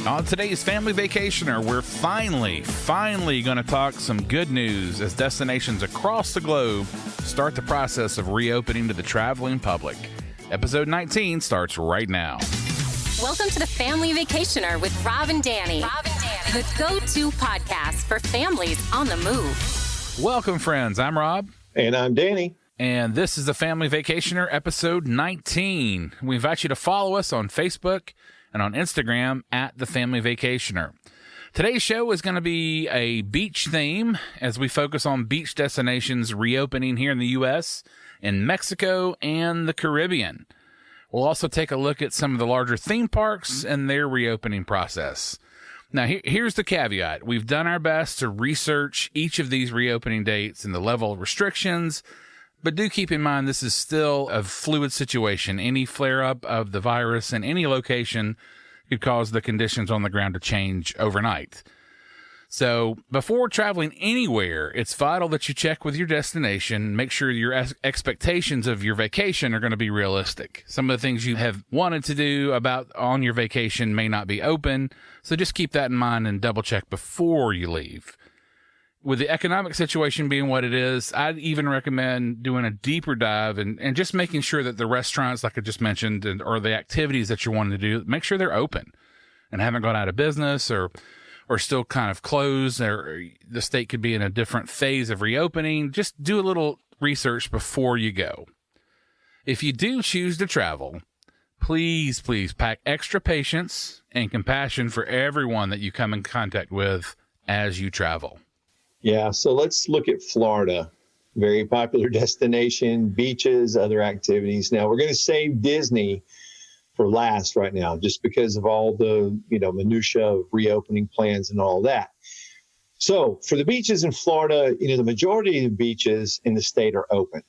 On today's Family Vacationer, we're finally going to talk some good news as destinations across the globe start the process of reopening to the traveling public. Episode 19 starts right now. Welcome to the Family Vacationer with Rob and Danny. The go-to podcast for families on the move. Welcome, friends. I'm Rob. And I'm Danny. And this is the Family Vacationer, episode 19. We invite you to follow us on Facebook and on Instagram at the Family Vacationer. Today's show is going to be a beach theme as we focus on beach destinations reopening here in the U.S., in Mexico, and the Caribbean. We'll also take a look at some of the larger theme parks and their reopening process. Now, here's the caveat. We've done our best to research each of these reopening dates and the level of restrictions, but do keep in mind this is still a fluid situation. Any flare-up of the virus in any location could cause the conditions on the ground to change overnight. So before traveling anywhere, it's vital that you check with your destination, make sure your expectations of your vacation are going to be realistic. Some of the things you have wanted to do on your vacation may not be open, so just keep that in mind and double check before you leave. With the economic situation being what it is, I'd even recommend doing a deeper dive and just making sure that the restaurants, like I just mentioned, or the activities that you're wanting to do, make sure they're open and haven't gone out of business or still kind of closed, or the state could be in a different phase of reopening. Just do a little research before you go. If you do choose to travel, please pack extra patience and compassion for everyone that you come in contact with as you travel. Yeah, so let's look at Florida. Very popular destination, beaches, other activities. Now, we're going to save Disney for last right now, just because of all the, minutia of reopening plans and all that. So for the beaches in Florida, the majority of the beaches in the state are open,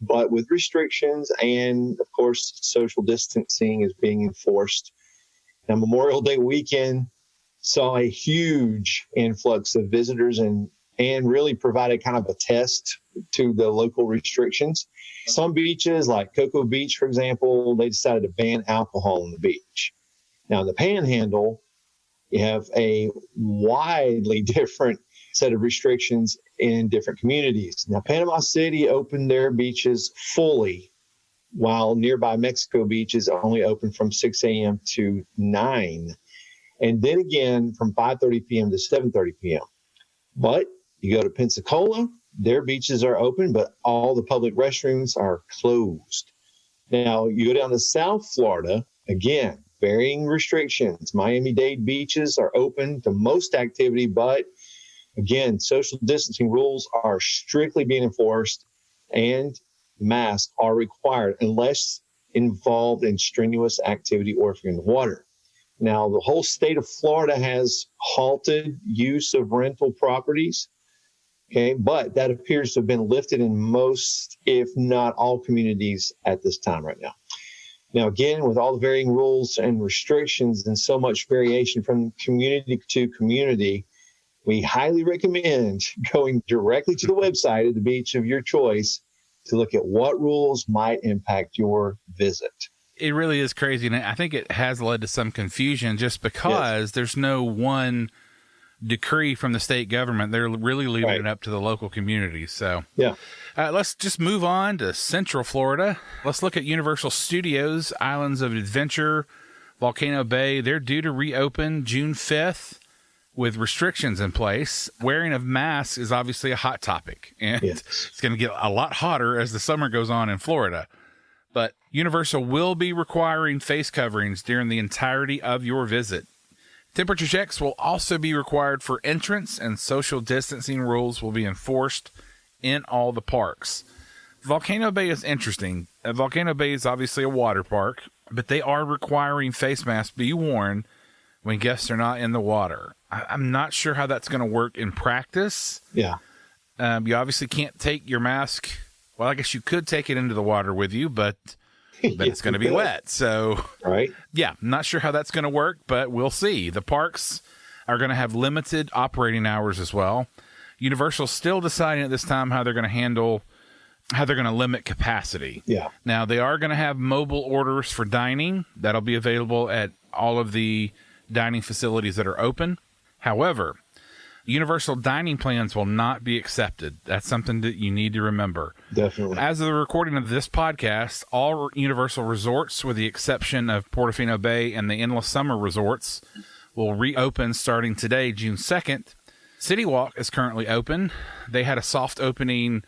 but with restrictions and, of course, social distancing is being enforced. Now, Memorial Day weekend saw a huge influx of visitors and really provided kind of a test to the local restrictions. Some beaches, like Cocoa Beach, for example, they decided to ban alcohol on the beach. Now, in the Panhandle, you have a widely different set of restrictions in different communities. Now, Panama City opened their beaches fully, while nearby Mexico Beach is only open from 6 a.m. to 9, and then again from 5:30 p.m. to 7:30 p.m. But you go to Pensacola, their beaches are open, but all the public restrooms are closed. Now, you go down to South Florida, again, varying restrictions. Miami-Dade beaches are open to most activity, but again, social distancing rules are strictly being enforced and masks are required unless involved in strenuous activity or if you're in the water. Now, the whole state of Florida has halted use of rental properties. Okay, but that appears to have been lifted in most, if not all, communities at this time right now. Now, again, with all the varying rules and restrictions and so much variation from community to community, we highly recommend going directly to the website of the beach of your choice to look at what rules might impact your visit. It really is crazy, and I think it has led to some confusion just because there's no one decree from the state government. They're really leaving it up to the local communities. So let's just move on to Central Florida. Let's look at Universal Studios, Islands of Adventure, Volcano Bay. They're due to reopen June 5th with restrictions in place. Wearing of masks is obviously a hot topic, and it's going to get a lot hotter as the summer goes on in Florida. But Universal will be requiring face coverings during the entirety of your visit. Temperature checks will also be required for entrance, and social distancing rules will be enforced in all the parks. Volcano Bay is interesting. Volcano Bay is obviously a water park, but they are requiring face masks be worn when guests are not in the water. I'm not sure how that's going to work in practice. Yeah. You obviously can't take your mask. Well, I guess you could take it into the water with you, but it's going to be wet. So, I'm not sure how that's going to work, but we'll see. The parks are going to have limited operating hours as well. Universal's still deciding at this time how they're going to limit capacity. Yeah. Now, they are going to have mobile orders for dining. That'll be available at all of the dining facilities that are open. However, universal dining plans will not be accepted. That's something that you need to remember. Definitely. As of the recording of this podcast, all Universal resorts, with the exception of Portofino Bay and the Endless Summer resorts, will reopen starting today, June 2nd. City Walk is currently open. They had a soft opening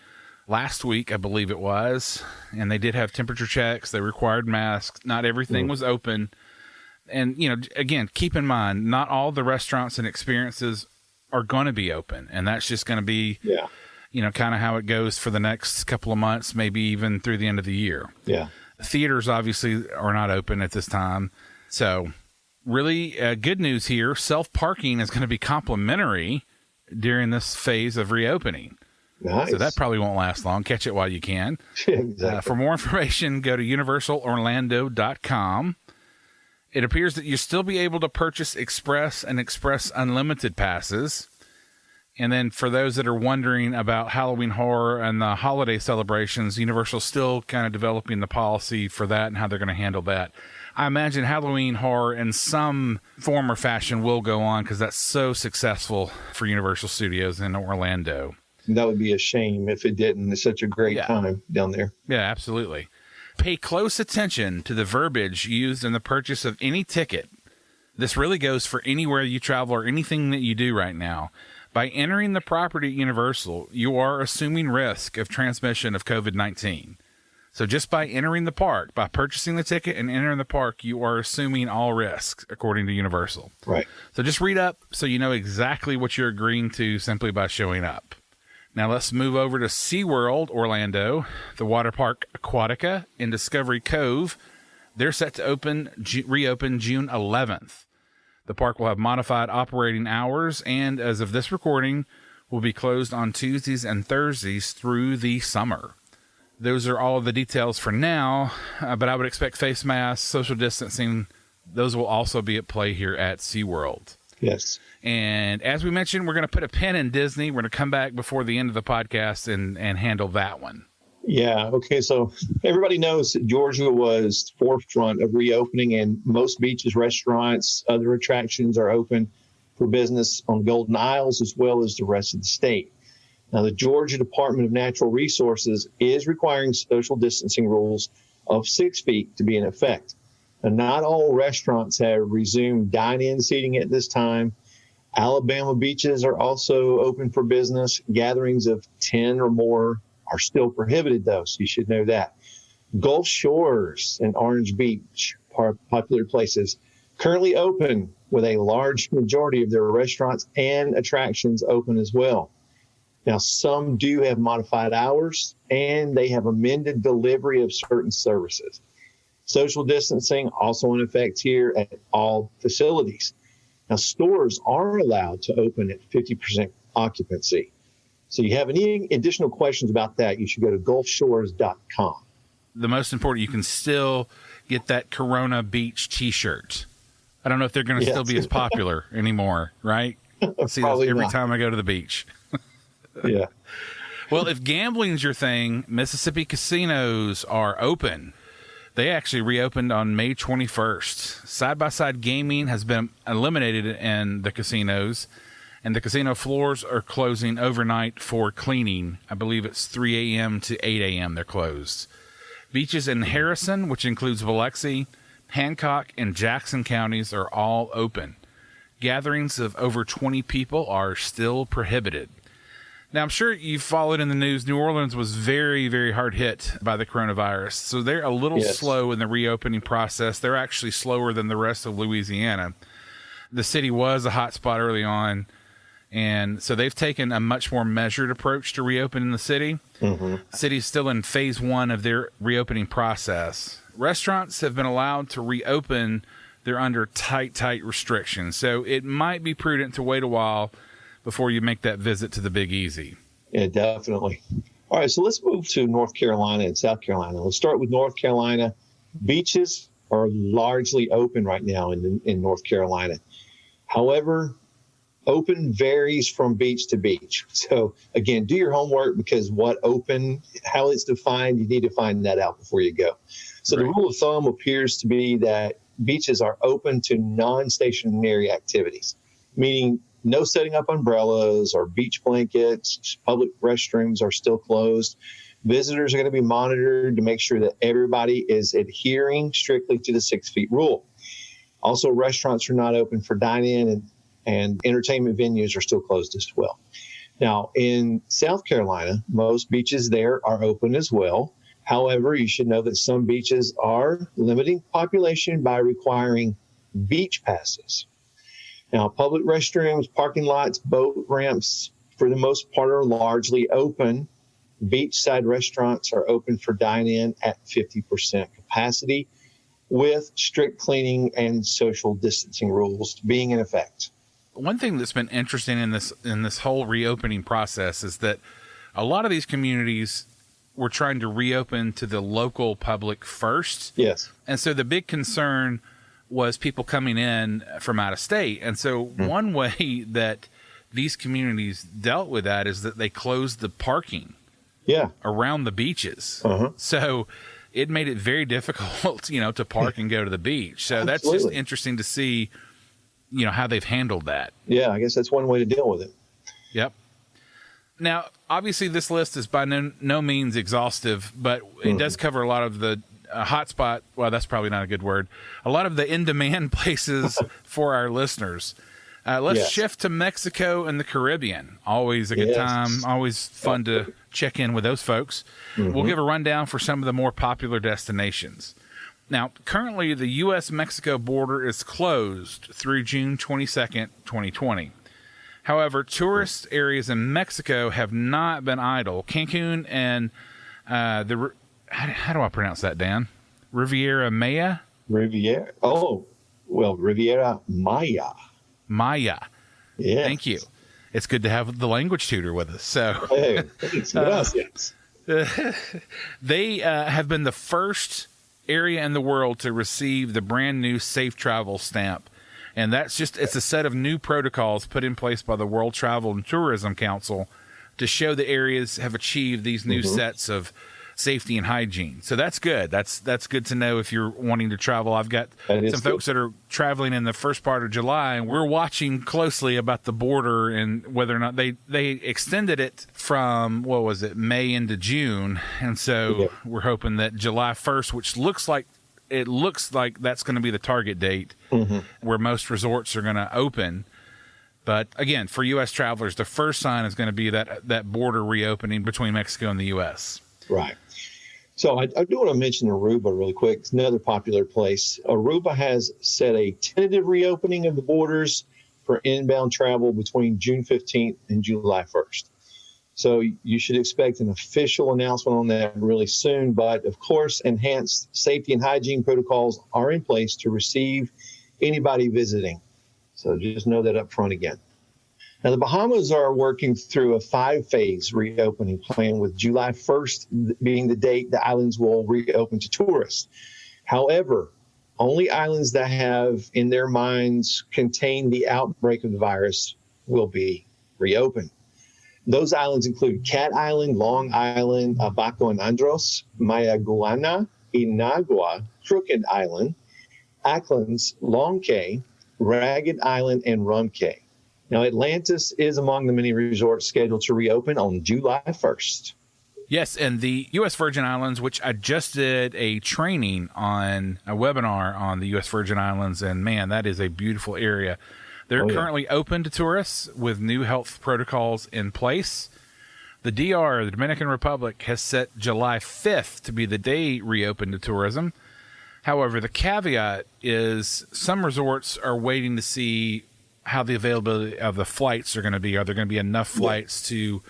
last week, I believe it was, and they did have temperature checks. They required masks. Not everything was open. And, again, keep in mind, not all the restaurants and experiences are going to be open, and that's just going to be, kind of how it goes for the next couple of months, maybe even through the end of the year. Yeah. Theaters obviously are not open at this time. So really good news here. Self-parking is going to be complimentary during this phase of reopening. Nice. So that probably won't last long. Catch it while you can. Exactly. For more information, go to universalorlando.com. It appears that you'll still be able to purchase Express and Express Unlimited passes. And then for those that are wondering about Halloween Horror and the holiday celebrations, Universal's still kind of developing the policy for that and how they're going to handle that. I imagine Halloween Horror in some form or fashion will go on because that's so successful for Universal Studios in Orlando. That would be a shame if it didn't. It's such a great time down there. Yeah, absolutely. Pay close attention to the verbiage used in the purchase of any ticket. This really goes for anywhere you travel or anything that you do right now. By entering the property at Universal, you are assuming risk of transmission of COVID-19. So just by entering the park, by purchasing the ticket and entering the park, you are assuming all risks, according to Universal. Right. So just read up so you know exactly what you're agreeing to simply by showing up. Now let's move over to SeaWorld Orlando, the water park Aquatica in Discovery Cove. They're set to reopen June 11th. The park will have modified operating hours and, as of this recording, will be closed on Tuesdays and Thursdays through the summer. Those are all of the details for now, but I would expect face masks, social distancing, those will also be at play here at SeaWorld. Yes. And as we mentioned, we're going to put a pin in Disney. We're going to come back before the end of the podcast and handle that one. Yeah. Okay. So everybody knows that Georgia was forefront of reopening, and most beaches, restaurants, other attractions are open for business on Golden Isles as well as the rest of the state. Now, the Georgia Department of Natural Resources is requiring social distancing rules of 6 feet to be in effect. And not all restaurants have resumed dine-in seating at this time. Alabama beaches are also open for business. Gatherings of 10 or more are still prohibited, though, so you should know that. Gulf Shores and Orange Beach, popular places, currently open with a large majority of their restaurants and attractions open as well. Now, some do have modified hours, and they have amended delivery of certain services. Social distancing also in effect here at all facilities. Now, stores are allowed to open at 50% occupancy. So you have any additional questions about that, you should go to gulfshores.com. The most important, you can still get that Corona Beach t-shirt. I don't know if they're going to still be as popular anymore, right? I see those every time I go to the beach. Yeah. Well, if gambling's your thing, Mississippi casinos are open. They actually reopened on May 21st. Side-by-side gaming has been eliminated in the casinos, and the casino floors are closing overnight for cleaning. I believe it's 3 a.m. to 8 a.m. they're closed. Beaches in Harrison, which includes Biloxi, Hancock, and Jackson counties are all open. Gatherings of over 20 people are still prohibited. Now, I'm sure you've followed in the news, New Orleans was very, very hard hit by the coronavirus. So they're a little slow in the reopening process. They're actually slower than the rest of Louisiana. The city was a hot spot early on, and so they've taken a much more measured approach to reopening the city. The city's still in phase 1 of their reopening process. Restaurants have been allowed to reopen. They're under tight restrictions. So it might be prudent to wait a while before you make that visit to the Big Easy. Yeah, definitely. All right, so let's move to North Carolina and South Carolina. Let's start with North Carolina. Beaches are largely open right now in North Carolina. However, open varies from beach to beach. So, again, do your homework, because what open, how it's defined, you need to find that out before you go. So the rule of thumb appears to be that beaches are open to non-stationary activities, meaning no setting up umbrellas or beach blankets. Public restrooms are still closed. Visitors are going to be monitored to make sure that everybody is adhering strictly to the 6 feet rule. Also, restaurants are not open for dine-in, and entertainment venues are still closed as well. Now, in South Carolina, most beaches there are open as well. However, you should know that some beaches are limiting population by requiring beach passes. Now, public restrooms, parking lots, boat ramps, for the most part, are largely open. Beachside restaurants are open for dine-in at 50% capacity, with strict cleaning and social distancing rules being in effect. One thing that's been interesting in this whole reopening process is that a lot of these communities were trying to reopen to the local public first. Yes. And so the big concern was people coming in from out of state. And so one way that these communities dealt with that is that they closed the parking around the beaches. So it made it very difficult, to park and go to the beach. So that's just interesting to see, how they've handled that. Yeah, I guess that's one way to deal with it. Yep. Now, obviously, this list is by no means exhaustive, but it does cover a lot of the hotspot. Well, that's probably not a good word. A lot of the in-demand places for our listeners. Let's shift to Mexico and the Caribbean. Always a good time. Always fun to check in with those folks. We'll give a rundown for some of the more popular destinations. Now, currently, the U.S.-Mexico border is closed through June 22nd, 2020. However, tourist areas in Mexico have not been idle. Cancun and how do I pronounce that, Dan? Riviera Maya? Riviera Maya. Maya. Yeah. Thank you. It's good to have the language tutor with us. So, hey, thanks. Gracias. They have been the first area in the world to receive the brand new Safe Travel stamp. And it's a set of new protocols put in place by the World Travel and Tourism Council to show the areas have achieved these new sets of safety and hygiene. So that's good. That's good to know if you're wanting to travel. I've got some folks that are traveling in the first part of July, and we're watching closely about the border and whether or not they extended it from, May into June. And so we're hoping that July 1st, which looks like that's going to be the target date where most resorts are going to open. But again, for U.S. travelers, the first sign is going to be that border reopening between Mexico and the U.S. Right. So I do want to mention Aruba really quick. It's another popular place. Aruba has set a tentative reopening of the borders for inbound travel between June 15th and July 1st. So you should expect an official announcement on that really soon. But of course, enhanced safety and hygiene protocols are in place to receive anybody visiting. So just know that up front again. Now, the Bahamas are working through a 5-phase reopening plan, with July 1st being the date the islands will reopen to tourists. However, only islands that have in their minds contained the outbreak of the virus will be reopened. Those islands include Cat Island, Long Island, Abaco and Andros, Mayaguana, Inagua, Crooked Island, Acklands, Long Cay, Ragged Island, and Rum Cay. Now, Atlantis is among the many resorts scheduled to reopen on July 1st. Yes, and the U.S. Virgin Islands, which I just did a training on, a webinar on the U.S. Virgin Islands, and man, that is a beautiful area. They're currently open to tourists with new health protocols in place. The DR, the Dominican Republic, has set July 5th to be the day reopened to tourism. However, the caveat is some resorts are waiting to see how the availability of the flights are going to be. Are there going to be enough flights to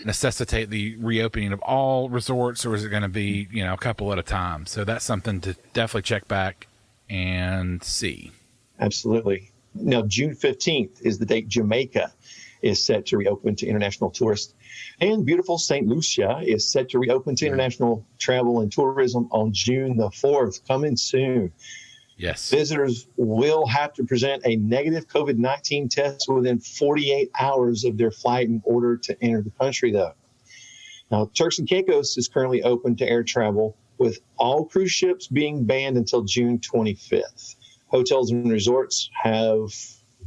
necessitate the reopening of all resorts, or is it going to be, a couple at a time? So that's something to definitely check back and see. Absolutely. Now, June 15th is the date Jamaica is set to reopen to international tourists. And beautiful St. Lucia is set to reopen to international travel and tourism on June the 4th, coming soon. Yes. Visitors will have to present a negative COVID-19 test within 48 hours of their flight in order to enter the country, though. Now, Turks and Caicos is currently open to air travel with all cruise ships being banned until June 25th. Hotels and resorts have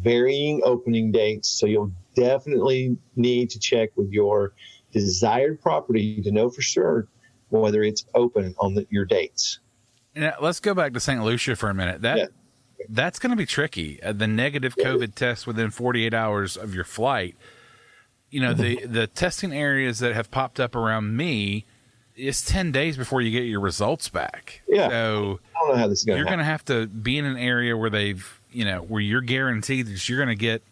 varying opening dates, so you'll definitely need to check with your desired property to know for sure whether it's open on your dates. Now, let's go back to St. Lucia for a minute. That's going to be tricky. The negative COVID test within 48 hours of your flight. You know, the testing areas that have popped up around me, it's 10 days before you get your results back. Yeah. So I don't know how this is going to You're going to have to be in an area where where you're guaranteed that you're going to get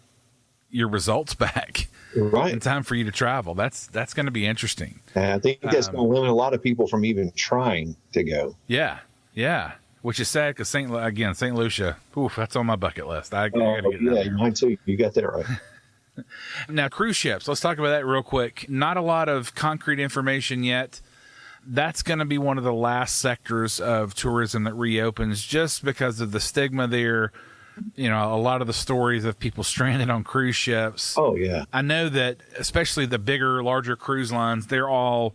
your results back right in time for you to travel. That's going to be interesting. And I think that's going to limit a lot of people from even trying to go. Yeah. Yeah. Which is sad because St. Lucia, that's on my bucket list. I got to get it. Yeah, mine too. You got that right. Now, cruise ships. Let's talk about that real quick. Not a lot of concrete information yet. That's going to be one of the last sectors of tourism that reopens just because of the stigma there. You know, a lot of the stories of people stranded on cruise ships. Oh, yeah. I know that especially the bigger, larger cruise lines, they've all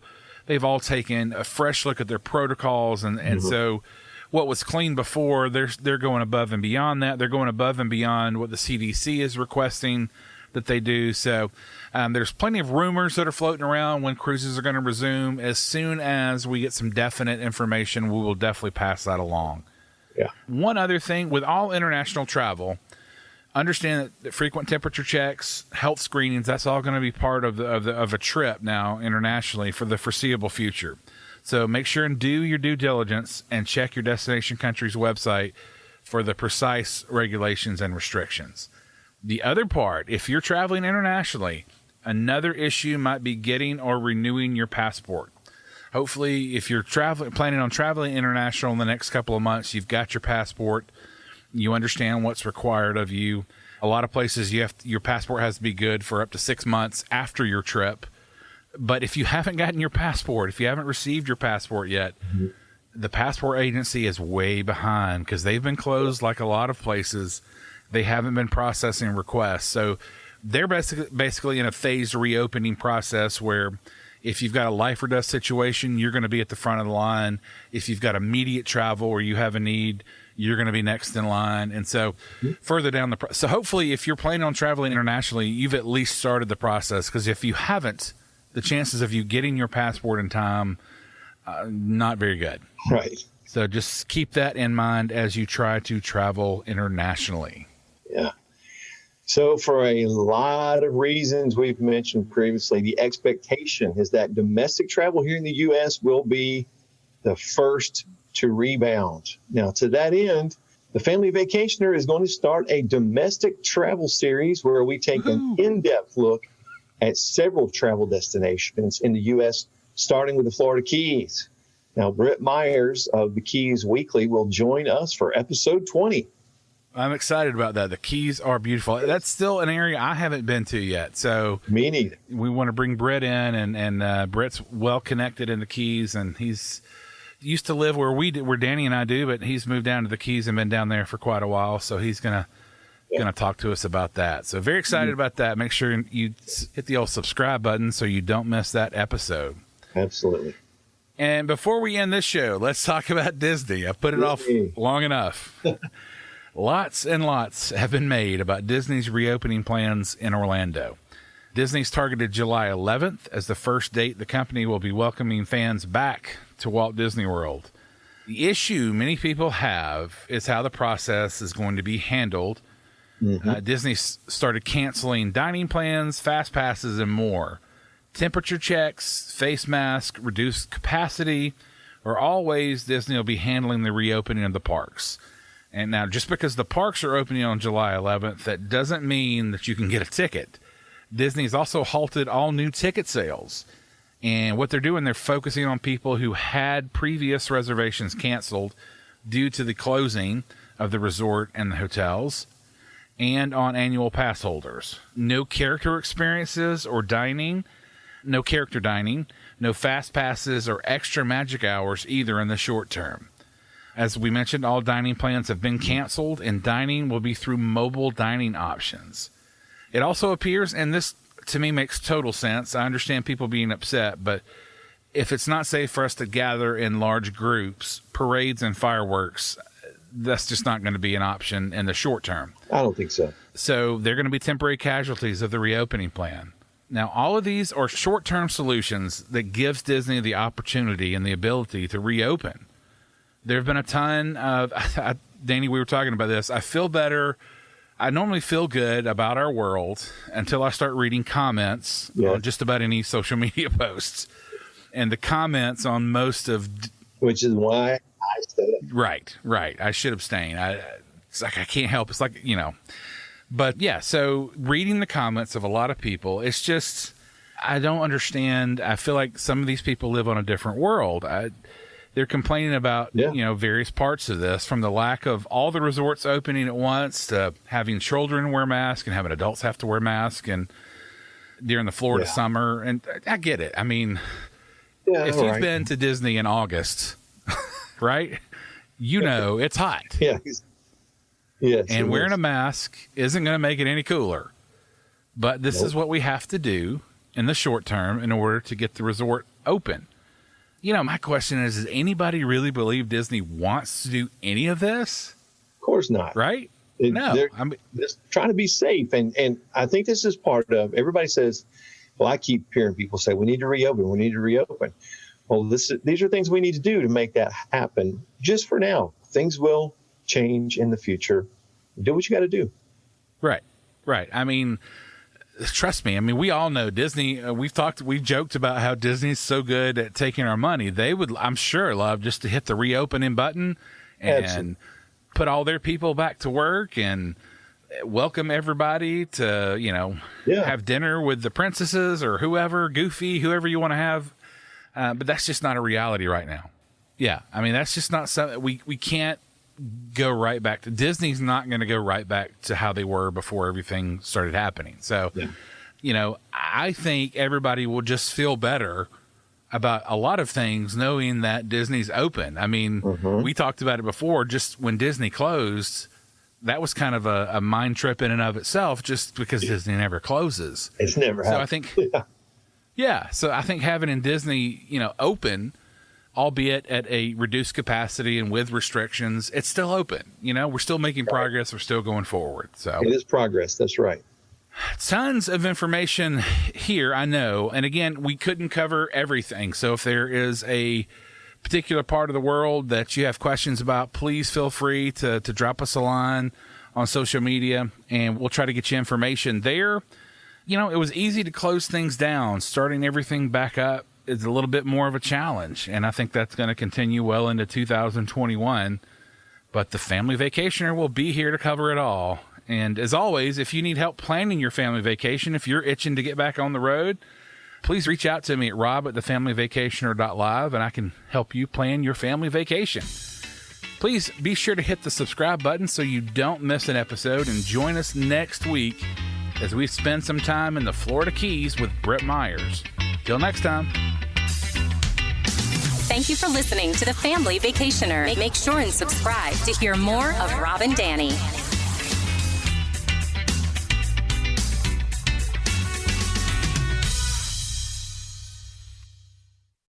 taken a fresh look at their protocols. And so what was clean before, they're going above and beyond that. They're going above and beyond what the CDC is requesting that they do. So there's plenty of rumors that are floating around when cruises are going to resume. As soon as we get some definite information, we will definitely pass that along. Yeah. One other thing, with all international travel, understand that frequent temperature checks, health screenings, that's all going to be part of a trip now internationally for the foreseeable future. So make sure and do your due diligence and check your destination country's website for the precise regulations and restrictions. The other part, if you're traveling internationally, another issue might be getting or renewing your passport. Hopefully, if you're planning on traveling international in the next couple of months, you've got your passport. You understand what's required of you. A lot of places, your passport has to be good for up to 6 months after your trip. But if you haven't gotten your passport, if you haven't received your passport yet, the passport agency is way behind because they've been closed like a lot of places. They haven't been processing requests. So they're basically in a phased reopening process where if you've got a life or death situation, you're going to be at the front of the line. If you've got immediate travel or you have a need, you're going to be next in line. And so further down so hopefully if you're planning on traveling internationally, you've at least started the process, because if you haven't, the chances of you getting your passport in time, not very good. Right. So just keep that in mind as you try to travel internationally. Yeah. So for a lot of reasons we've mentioned previously, the expectation is that domestic travel here in the U.S. will be the first to rebound. Now, to that end, the Family Vacationer is going to start a domestic travel series where we take an in-depth look at several travel destinations in the U.S., starting with the Florida Keys. Now, Britt Myers of the Keys Weekly will join us for episode 20. I'm excited about that. The Keys are beautiful. That's still an area I haven't been to yet. So me neither. We want to bring Britt in, and Britt's well connected in the Keys, and he's used to live where Danny and I do, but he's moved down to the Keys and been down there for quite a while. So he's gonna talk to us about that. So very excited about that. Make sure you hit the old subscribe button so you don't miss that episode. Absolutely. And before we end this show, let's talk about Disney. I've put it off long enough. Lots and lots have been made about Disney's reopening plans in Orlando. Disney's targeted July 11th as the first date the company will be welcoming fans back to Walt Disney World. The issue many people have is how the process is going to be handled. Disney started canceling dining plans, fast passes, and more. Temperature checks, face masks, reduced capacity are all ways Disney will be handling the reopening of the parks. And now, just because the parks are opening on July 11th, that doesn't mean that you can get a ticket. Disney's also halted all new ticket sales. And what they're doing, they're focusing on people who had previous reservations canceled due to the closing of the resort and the hotels, and on annual pass holders. No character experiences or dining, no character dining, no fast passes or extra magic hours either in the short term. As we mentioned, all dining plans have been canceled, and dining will be through mobile dining options. It also appears, and this to me makes total sense, I understand people being upset, but if it's not safe for us to gather in large groups, parades and fireworks, that's just not going to be an option in the short term. I don't think so. So they're going to be temporary casualties of the reopening plan. Now, all of these are short-term solutions that gives Disney the opportunity and the ability to reopen. There have been a ton of, Danny, we were talking about this. I feel better. I normally feel good about our world until I start reading comments on just about any social media posts. And the comments on most of... Which is why I said it. Right. I should abstain. It's like I can't help. It's like, But yeah, so reading the comments of a lot of people, it's just, I don't understand. I feel like some of these people live on a different world. They're complaining about, various parts of this, from the lack of all the resorts opening at once to having children wear masks and having adults have to wear masks and during the Florida summer. And I get it. I mean, if you've been to Disney in August, right, it's hot. Yeah. Yes, and wearing a mask isn't going to make it any cooler. But this is what we have to do in the short term in order to get the resort open. My question is, does anybody really believe Disney wants to do any of this? Of course not. Right? No. They're just trying to be safe. And I think this is part of, everybody says, well, I keep hearing people say, we need to reopen. Well, these are things we need to do to make that happen. Just for now, things will change in the future. Do what you got to do. Right. I mean, trust me. I mean, we all know Disney. We've joked about how Disney's so good at taking our money. They would, I'm sure, love just to hit the reopening button and put all their people back to work and welcome everybody to, have dinner with the princesses or whoever, Goofy, whoever you want to have. But that's just not a reality right now. Yeah. I mean, that's just not something we can't go right back to. Disney's not going to go right back to how they were before everything started happening. So, I think everybody will just feel better about a lot of things knowing that Disney's open. I mean, we talked about it before, just when Disney closed, that was kind of a mind trip in and of itself, just because Disney never closes. It's never happened. So I think having in Disney, open, albeit at a reduced capacity and with restrictions, it's still open. We're still making progress. We're still going forward. So it is progress. That's right. Tons of information here, I know. And again, we couldn't cover everything. So if there is a particular part of the world that you have questions about, please feel free to drop us a line on social media, and we'll try to get you information there. It was easy to close things down. Starting everything back up is a little bit more of a challenge, and I think that's going to continue well into 2021. But the Family Vacationer will be here to cover it all. And as always, if you need help planning your family vacation, if you're itching to get back on the road, please reach out to me at rob@thefamilyvacationer.live, and I can help you plan your family vacation. Please be sure to hit the subscribe button so you don't miss an episode, and join us next week as we spend some time in the Florida Keys with Brett Myers. Till next time. Thank you for listening to The Family Vacationer. Make sure and subscribe to hear more of Rob and Danny.